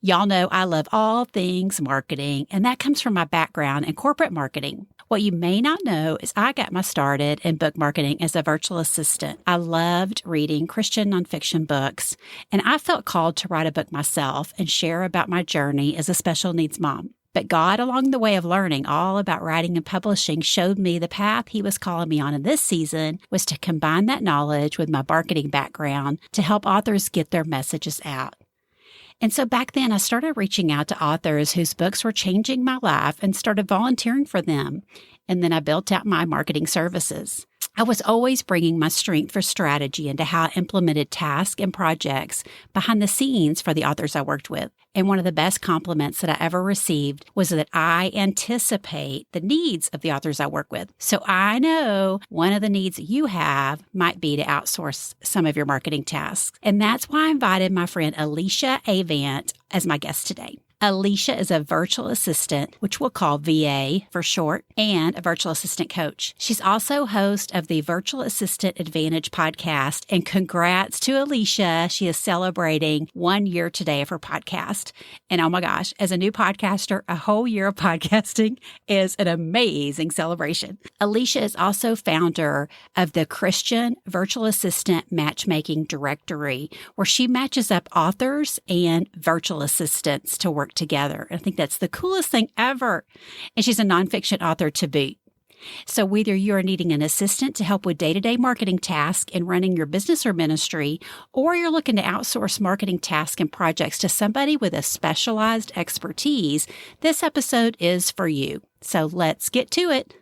Y'all know I love all things marketing, and that comes from my background in corporate marketing. What you may not know is I got my started in book marketing as a virtual assistant. I loved reading Christian nonfiction books, and I felt called to write a book myself and share about my journey as a special needs mom. But God, along the way of learning all about writing and publishing, showed me the path He was calling me on in this season was to combine that knowledge with my marketing background to help authors get their messages out. And so back then, I started reaching out to authors whose books were changing my life and started volunteering for them. And then I built out my marketing services. I was always bringing my strength for strategy into how I implemented tasks and projects behind the scenes for the authors I worked with. And one of the best compliments that I ever received was that I anticipate the needs of the authors I work with. So I know one of the needs that you have might be to outsource some of your marketing tasks. And that's why I invited my friend Alyssa Avant as my guest today. Alyssa is a virtual assistant, which we'll call VA for short, and a virtual assistant coach. She's also host of the Virtual Assistant Advantage podcast. And congrats to Alyssa. She is celebrating 1 year today of her podcast. And oh my gosh, as a new podcaster, a whole year of podcasting is an amazing celebration. Alyssa is also founder of the Christian Virtual Assistant Matchmaking Directory, where she matches up authors and virtual assistants to work together. I think that's the coolest thing ever. And she's a nonfiction author to boot. So whether you are needing an assistant to help with day-to-day marketing tasks in running your business or ministry, or you're looking to outsource marketing tasks and projects to somebody with a specialized expertise, this episode is for you. So let's get to it.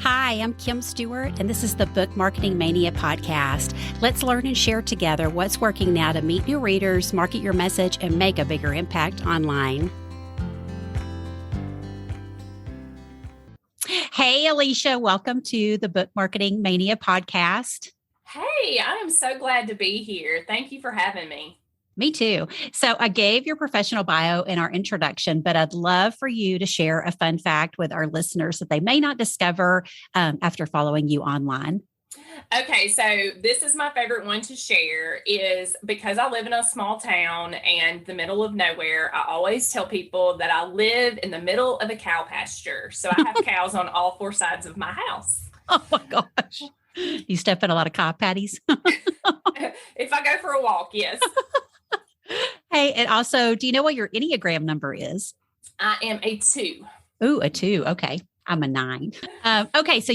Hi, I'm Kim Stewart, and this is the Book Marketing Mania podcast. Let's learn and share together what's working now to meet new readers, market your message, and make a bigger impact online. Hey, Alyssa, welcome to the Book Marketing Mania podcast. Hey, I am so glad to be here. Thank you for having me. Me too. So I gave your professional bio in our introduction, but I'd love for you to share a fun fact with our listeners that they may not discover after following you online. Okay, so this is my favorite one to share is because I live in a small town and the middle of nowhere, I always tell people that I live in the middle of a cow pasture. So I have cows on all four sides of my house. Oh my gosh. You step in a lot of cow patties. If I go for a walk, yes. Hey, and also, do you know what your Enneagram number is? I am a 2. Ooh, a 2. Okay. I'm a 9. Okay. So,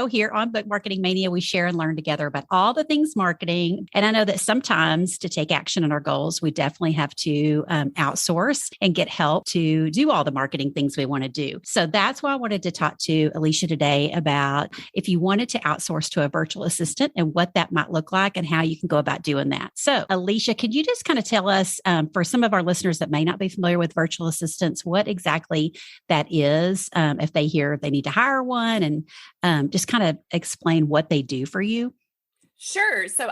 here on Book Marketing Mania, we share and learn together about all the things marketing. And I know that sometimes to take action on our goals, we definitely have to outsource and get help to do all the marketing things we want to do. So that's why I wanted to talk to Alyssa today about if you wanted to outsource to a virtual assistant and what that might look like and how you can go about doing that. So Alyssa, could you just kind of tell us, for some of our listeners that may not be familiar with virtual assistants, what exactly that is, if they hear they need to hire one, and just kind of explain what they do for you? Sure. So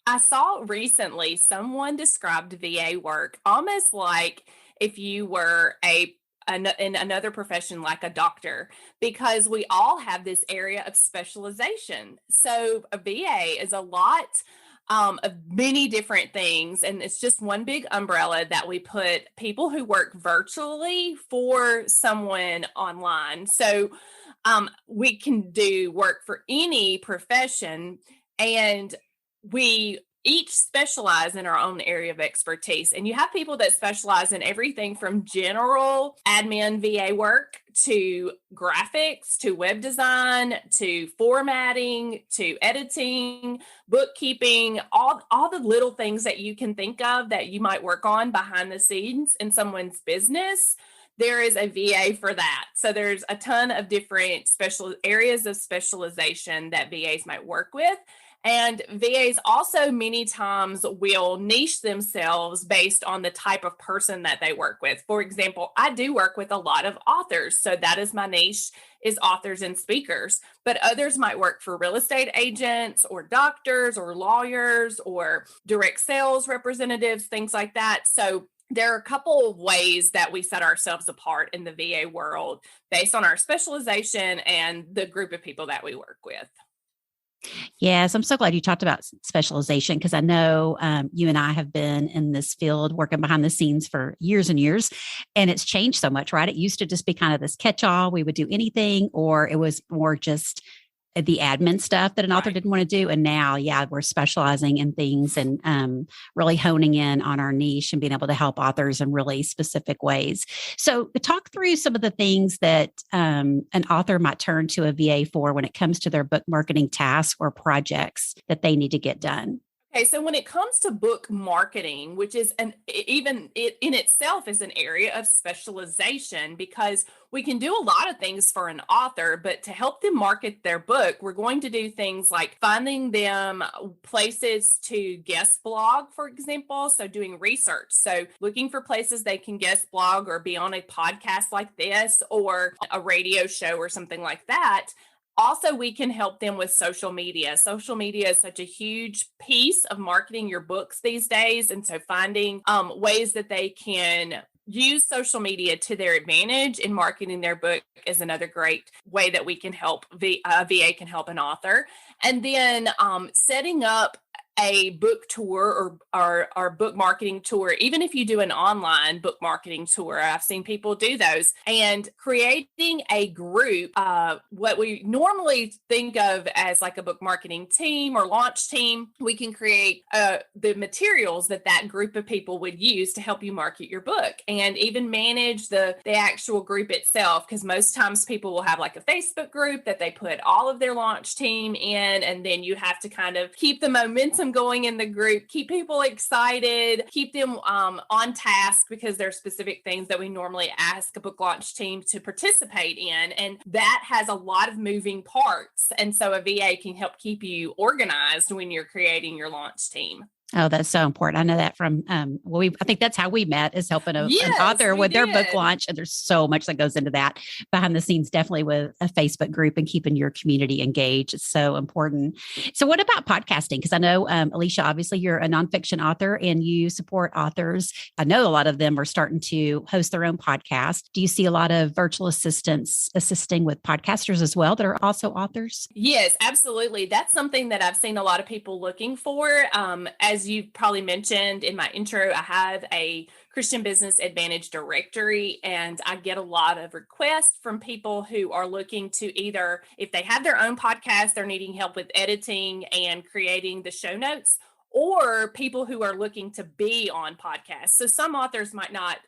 I saw recently someone described VA work almost like if you were in another profession like a doctor, because we all have this area of specialization. So a VA is a lot of many different things. And it's just one big umbrella that we put people who work virtually for someone online. So we can do work for any profession, and we each specialize in our own area of expertise. And you have people that specialize in everything from general admin VA work to graphics, to web design, to formatting, to editing, bookkeeping, all the little things that you can think of that you might work on behind the scenes in someone's business. There is a VA for that. So there's a ton of different special areas of specialization that VAs might work with. And VAs also many times will niche themselves based on the type of person that they work with. For example, I do work with a lot of authors. So that is my niche, is authors and speakers. But others might work for real estate agents or doctors or lawyers or direct sales representatives, things like that. So there are a couple of ways that we set ourselves apart in the VA world based on our specialization and the group of people that we work with. Yes, I'm so glad you talked about specialization because I know you and I have been in this field working behind the scenes for years and years, and it's changed so much, right? It used to just be kind of this catch all. We would do anything, or it was more just the admin stuff that an author Right. didn't want to do. And now, yeah, we're specializing in things and really honing in on our niche and being able to help authors in really specific ways. So, talk through some of the things that an author might turn to a VA for when it comes to their book marketing tasks or projects that they need to get done. Okay, so when it comes to book marketing, which is even it in itself is an area of specialization because we can do a lot of things for an author, but to help them market their book, we're going to do things like finding them places to guest blog, for example. So doing research. So looking for places they can guest blog or be on a podcast like this or a radio show or something like that. Also, we can help them with social media. Social media is such a huge piece of marketing your books these days. And so finding ways that they can use social media to their advantage in marketing their book is another great way that we can help, VA can help an author. And then setting up a book tour or book marketing tour, even if you do an online book marketing tour, I've seen people do those, and creating a group, what we normally think of as like a book marketing team or launch team, we can create the materials that that group of people would use to help you market your book and even manage the actual group itself. Because most times people will have like a Facebook group that they put all of their launch team in, and then you have to kind of keep the momentum going in the group, keep people excited, keep them on task because there are specific things that we normally ask a book launch team to participate in. And that has a lot of moving parts. And so a VA can help keep you organized when you're creating your launch team. Oh, that's so important. I know that from I think that's how we met is helping an Yes, author we with their book did. launch. And there's so much that goes into that behind the scenes, definitely with a Facebook group and keeping your community engaged. It's so important. So what about podcasting? Because I know, Alicia, obviously you're a nonfiction author and you support authors. I know a lot of them are starting to host their own podcast. Do you see a lot of virtual assistants assisting with podcasters as well that are also authors? Yes, absolutely. That's something that I've seen a lot of people looking for. As you probably mentioned in my intro, I have a Christian Business Advantage directory, and I get a lot of requests from people who are looking to either, if they have their own podcast, they're needing help with editing and creating the show notes, or people who are looking to be on podcasts. So some authors might not,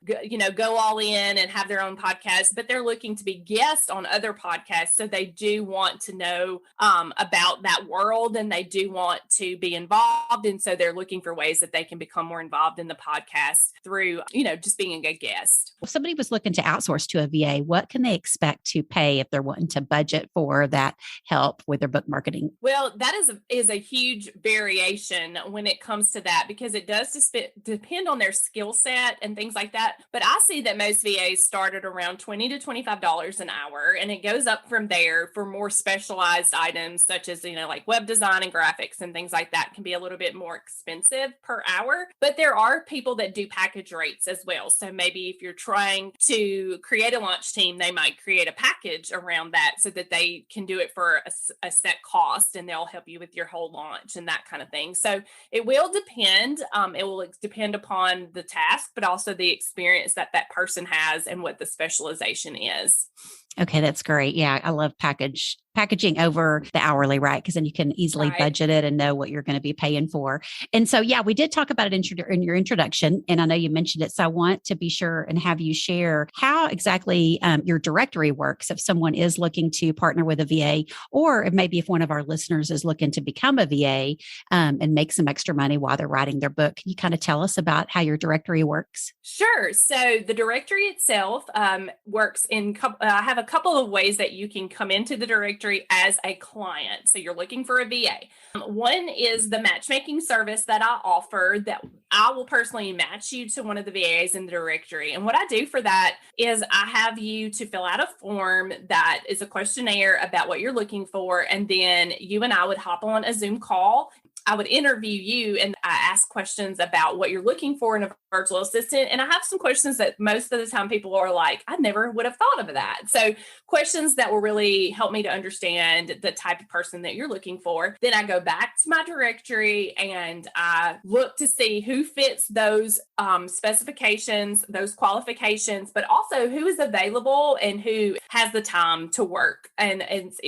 go all in and have their own podcast, but they're looking to be guests on other podcasts. So they do want to know about that world and they do want to be involved. And so they're looking for ways that they can become more involved in the podcast through, just being a guest. If somebody was looking to outsource to a VA, what can they expect to pay if they're wanting to budget for that help with their book marketing? Well, that is a huge variation when it comes to that because it does depend on their skill set and things like that. But I see that most VAs start at around $20 to $25 an hour, and it goes up from there for more specialized items such as like web design and graphics and things like that can be a little bit more expensive per hour. But there are people that do package rates as well. So maybe if you're trying to create a launch team, they might create a package around that so that they can do it for a set cost and they'll help you with your whole launch and that kind of thing. So it will depend. It will depend upon the task, but also the experience that that person has and what the specialization is. Okay, that's great. Yeah, I love packaging over the hourly, right? Because then you can easily Right. budget it and know what you're going to be paying for. And so, yeah, we did talk about it in your introduction, and I know you mentioned it. So I want to be sure and have you share how exactly your directory works if someone is looking to partner with a VA, or if maybe if one of our listeners is looking to become a VA and make some extra money while they're writing their book. Can you kind of tell us about how your directory works? Sure. So the directory itself works in, I have a couple of ways that you can come into the directory as a client. So you're looking for a VA. One is the matchmaking service that I offer that I will personally match you to one of the VAs in the directory. And what I do for that is I have you to fill out a form that is a questionnaire about what you're looking for. And then you and I would hop on a Zoom call. I would interview you and I ask questions about what you're looking for in a virtual assistant. And I have some questions that most of the time people are like, I never would have thought of that. So questions that will really help me to understand the type of person that you're looking for. Then I go back to my directory and I look to see who fits those specifications, those qualifications, but also who is available and who has the time to work and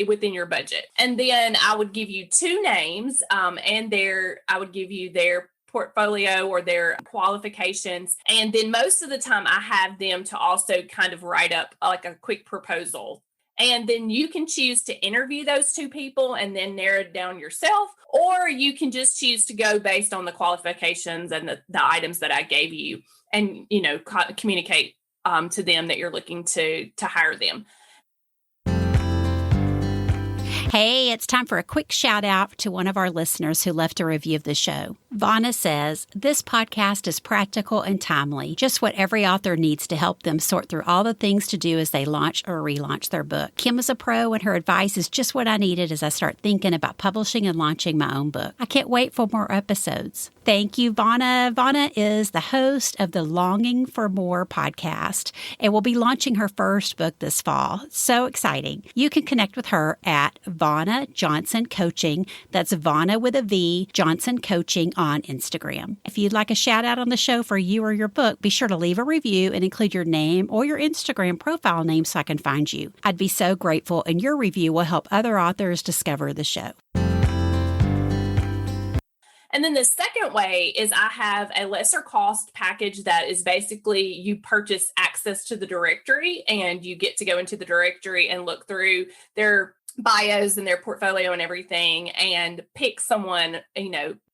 within your budget. And then I would give you two names and I would give you their portfolio or their qualifications. And then most of the time I have them to also kind of write up like a quick proposal. And then you can choose to interview those two people and then narrow it down yourself, or you can just choose to go based on the qualifications and the items that I gave you and, communicate to them that you're looking to hire them. Hey, it's time for a quick shout out to one of our listeners who left a review of the show. Vanna says, this podcast is practical and timely, just what every author needs to help them sort through all the things to do as they launch or relaunch their book. Kim is a pro and her advice is just what I needed as I start thinking about publishing and launching my own book. I can't wait for more episodes. Thank you, Vanna. Vanna is the host of the Longing for More podcast and will be launching her first book this fall. So exciting. You can connect with her at Vanna Johnson Coaching. That's Vanna with a V, Johnson Coaching on Instagram. If you'd like a shout out on the show for you or your book, be sure to leave a review and include your name or your Instagram profile name so I can find you. I'd be so grateful, and your review will help other authors discover the show. And then the second way is I have a lesser cost package that is basically you purchase access to the directory and you get to go into the directory and look through their bios and their portfolio and everything and pick someone,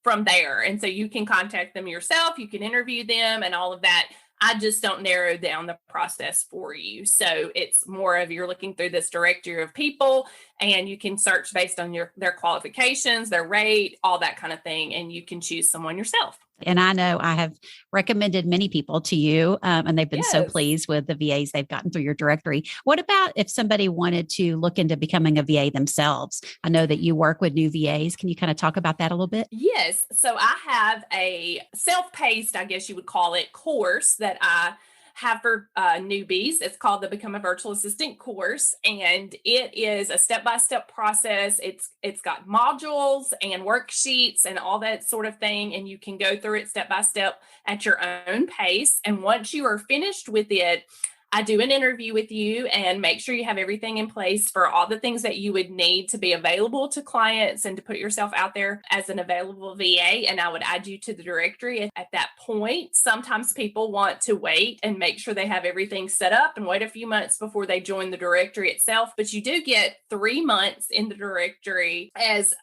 from there. And so you can contact them yourself, you can interview them and all of that. I just don't narrow down the process for you. So it's more of you're looking through this directory of people and you can search based on their qualifications, their rate, all that kind of thing. And you can choose someone yourself. And I know I have recommended many people to you, and they've been so pleased with the VAs they've gotten through your directory. What about if somebody wanted to look into becoming a VA themselves? I know that you work with new VAs. Can you kind of talk about that a little bit? Yes. So I have a self-paced, I guess you would call it, course that I have for newbies. It's called the Become a Virtual Assistant course, and it is a step-by-step process. It's got modules and worksheets and all that sort of thing, and you can go through it step by step at your own pace. And once you are finished with it, I do an interview with you and make sure you have everything in place for all the things that you would need to be available to clients and to put yourself out there as an available VA. And I would add you to the directory at that point. Sometimes people want to wait and make sure they have everything set up and wait a few months before they join the directory itself. But you do get 3 months in the directory as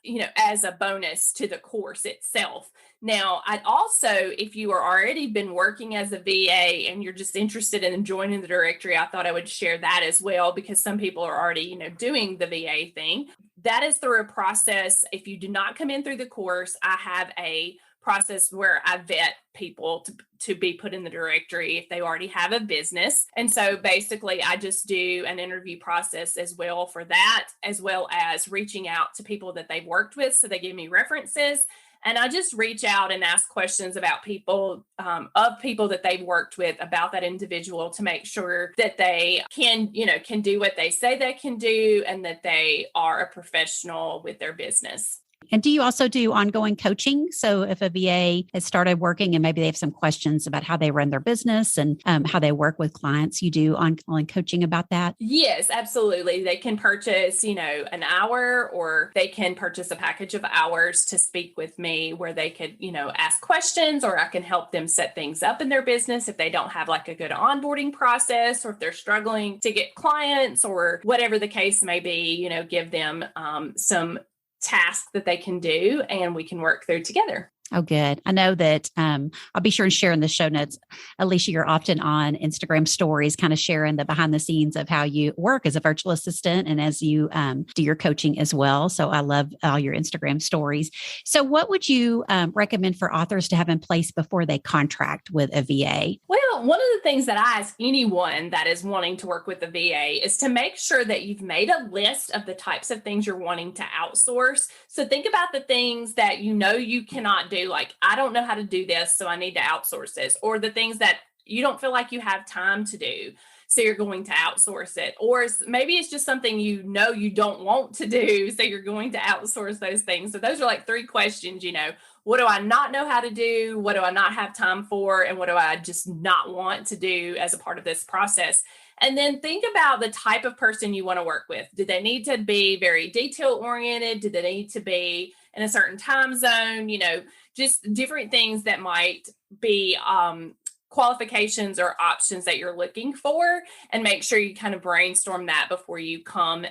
a bonus to the course itself. Now, I'd also, if you are already been working as a VA and you're just interested in joining the directory, I thought I would share that as well, because some people are already, doing the VA thing. That is through a process. If you do not come in through the course, I have a process where I vet people to be put in the directory if they already have a business. And so basically I just do an interview process as well for that, as well as reaching out to people that they've worked with. So they give me references. And I just reach out and ask questions about people that they've worked with, about that individual, to make sure that they can do what they say they can do and that they are a professional with their business. And do you also do ongoing coaching? So if a VA has started working and maybe they have some questions about how they run their business and how they work with clients, you do ongoing coaching about that? Yes, absolutely. They can purchase, an hour, or they can purchase a package of hours to speak with me where they could, ask questions, or I can help them set things up in their business if they don't have like a good onboarding process, or if they're struggling to get clients, or whatever the case may be, give them some task that they can do and we can work through together. Oh, good. I know that I'll be sure and share in the show notes. Alicia, you're often on Instagram stories, kind of sharing the behind the scenes of how you work as a virtual assistant and as you do your coaching as well. So I love all your Instagram stories. So what would you recommend for authors to have in place before they contract with a VA? Well, One of the things that I ask anyone that is wanting to work with a VA is to make sure that you've made a list of the types of things you're wanting to outsource. So think about the things that you cannot do, like, I don't know how to do this, so I need to outsource this, or the things that you don't feel like you have time to do, so you're going to outsource it. Or maybe it's just something you don't want to do, so you're going to outsource those things. So those are like 3 questions, what do I not know how to do? What do I not have time for? And what do I just not want to do as a part of this process? And then think about the type of person you want to work with. Do they need to be very detail oriented? Do they need to be in a certain time zone? Just different things that might be qualifications or options that you're looking for, and make sure you kind of brainstorm that before you come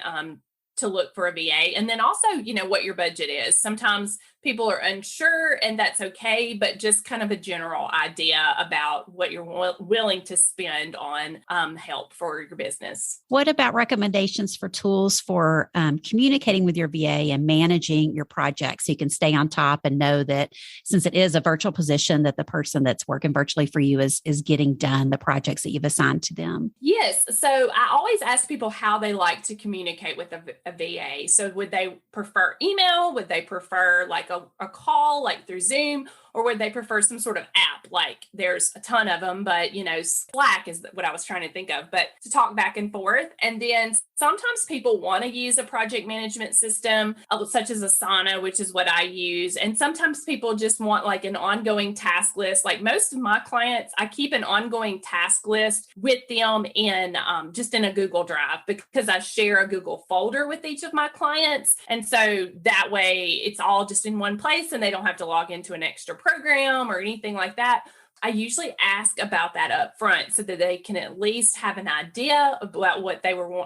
to look for a VA. And then also, what your budget is. Sometimes people are unsure, and that's okay, but just kind of a general idea about what you're willing to spend on help for your business. What about recommendations for tools for communicating with your VA and managing your projects, so you can stay on top and know that, since it is a virtual position, that the person that's working virtually for you is getting done the projects that you've assigned to them? Yes. So I always ask people how they like to communicate with a VA. So would they prefer email? Would they prefer like a call, like through Zoom? Or would they prefer some sort of app? Like, there's a ton of them, but Slack is what I was trying to think of, but to talk back and forth. And then sometimes people want to use a project management system, such as Asana, which is what I use. And sometimes people just want like an ongoing task list. Like most of my clients, I keep an ongoing task list with them in just in a Google Drive, because I share a Google folder with each of my clients. And so that way it's all just in one place, and they don't have to log into an extra program or anything like that. I usually ask about that up front, so that they can at least have an idea about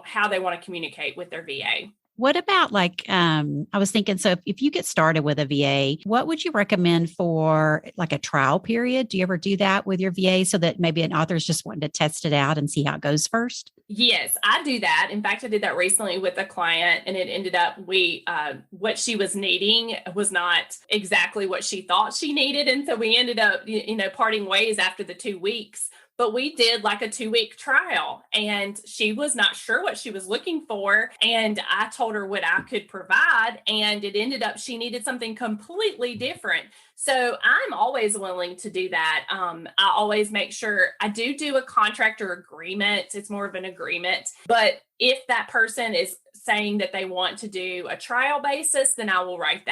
how they want to communicate with their VA. What about I was thinking, so if you get started with a VA, what would you recommend for like a trial period? Do you ever do that with your VA, so that maybe an author is just wanting to test it out and see how it goes first? Yes, I do that. In fact, I did that recently with a client, and it ended up what she was needing was not exactly what she thought she needed. And so we ended up, parting ways after the 2 weeks. But we did like a 2-week trial, and she was not sure what she was looking for. And I told her what I could provide, and it ended up she needed something completely different. So I'm always willing to do that. I always make sure I do a contract or agreement. It's more of an agreement. But if that person is saying that they want to do a trial basis, then I will write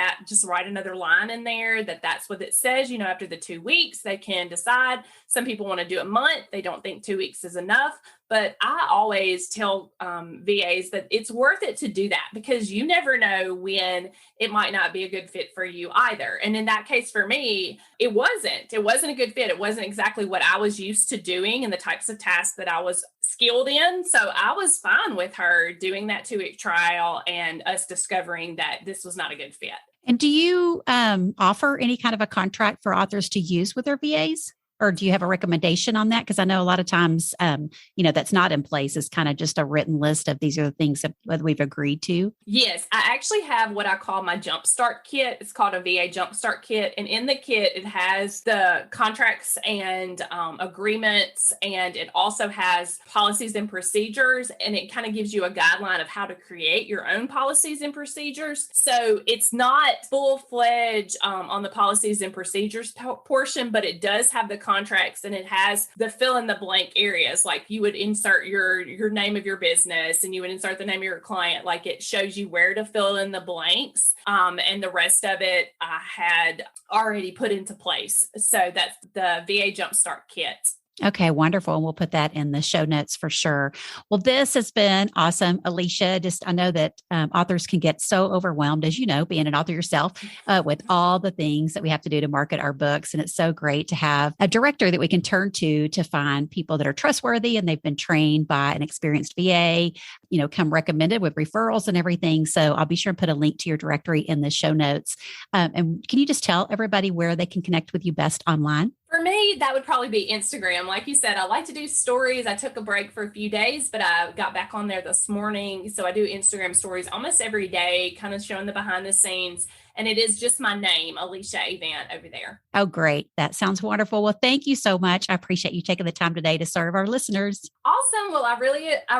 another line in there that's what it says. After the 2 weeks, they can decide. Some people want to do a month. They don't think 2 weeks is enough. But I always tell VAs that it's worth it to do that, because you never know when it might not be a good fit for you either. And in that case, for me, it wasn't a good fit. It wasn't exactly what I was used to doing and the types of tasks that I was skilled in. So I was fine with her doing that 2-week trial and us discovering that this was not a good fit. And do you offer any kind of a contract for authors to use with their VAs? Or do you have a recommendation on that? Because I know a lot of times, that's not in place. It's kind of just a written list of these are the things that we've agreed to. Yes, I actually have what I call my Jumpstart kit. It's called a VA Jumpstart kit. And in the kit, it has the contracts and agreements, and it also has policies and procedures. And it kind of gives you a guideline of how to create your own policies and procedures. So it's not full-fledged on the policies and procedures portion, but it does have the contracts, and it has the fill in the blank areas. Like you would insert your name of your business, and you would insert the name of your client. Like it shows you where to fill in the blanks. And the rest of it I had already put into place. So that's the VA Jumpstart kit. Okay, wonderful. And we'll put that in the show notes for sure. Well, this has been awesome, Alicia. I know that authors can get so overwhelmed, as you know, being an author yourself, with all the things that we have to do to market our books. And it's so great to have a director that we can turn to find people that are trustworthy and they've been trained by an experienced VA, come recommended with referrals and everything. So I'll be sure and put a link to your directory in the show notes. And can you just tell everybody where they can connect with you best online? For me, that would probably be Instagram. Like you said, I like to do stories. I took a break for a few days, but I got back on there this morning. So I do Instagram stories almost every day, kind of showing the behind the scenes. And it is just my name, Alyssa Avant, over there. Oh, great. That sounds wonderful. Well, thank you so much. I appreciate you taking the time today to serve our listeners. Awesome. Well, I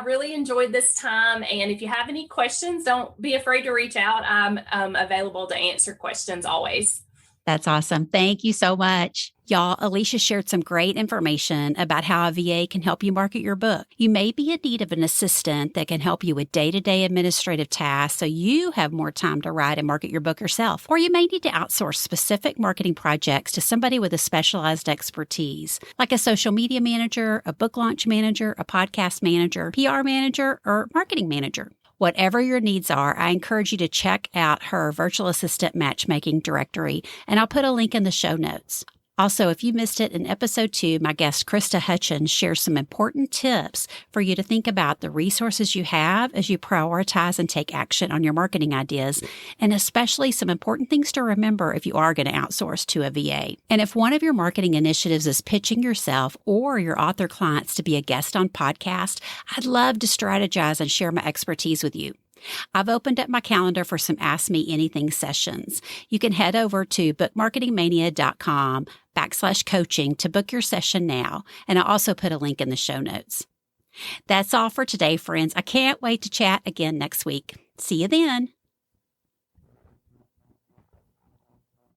really enjoyed this time. And if you have any questions, don't be afraid to reach out. I'm available to answer questions always. That's awesome. Thank you so much. Y'all, Alicia shared some great information about how a VA can help you market your book. You may be in need of an assistant that can help you with day-to-day administrative tasks so you have more time to write and market your book yourself. Or you may need to outsource specific marketing projects to somebody with a specialized expertise, like a social media manager, a book launch manager, a podcast manager, PR manager, or marketing manager. Whatever your needs are, I encourage you to check out her virtual assistant matchmaking directory, and I'll put a link in the show notes. Also, if you missed it in episode 2, my guest Krista Hutchins shares some important tips for you to think about the resources you have as you prioritize and take action on your marketing ideas, and especially some important things to remember if you are going to outsource to a VA. And if one of your marketing initiatives is pitching yourself or your author clients to be a guest on podcast, I'd love to strategize and share my expertise with you. I've opened up my calendar for some Ask Me Anything sessions. You can head over to bookmarketingmania.com/coaching to book your session now. And I'll also put a link in the show notes. That's all for today, friends. I can't wait to chat again next week. See you then.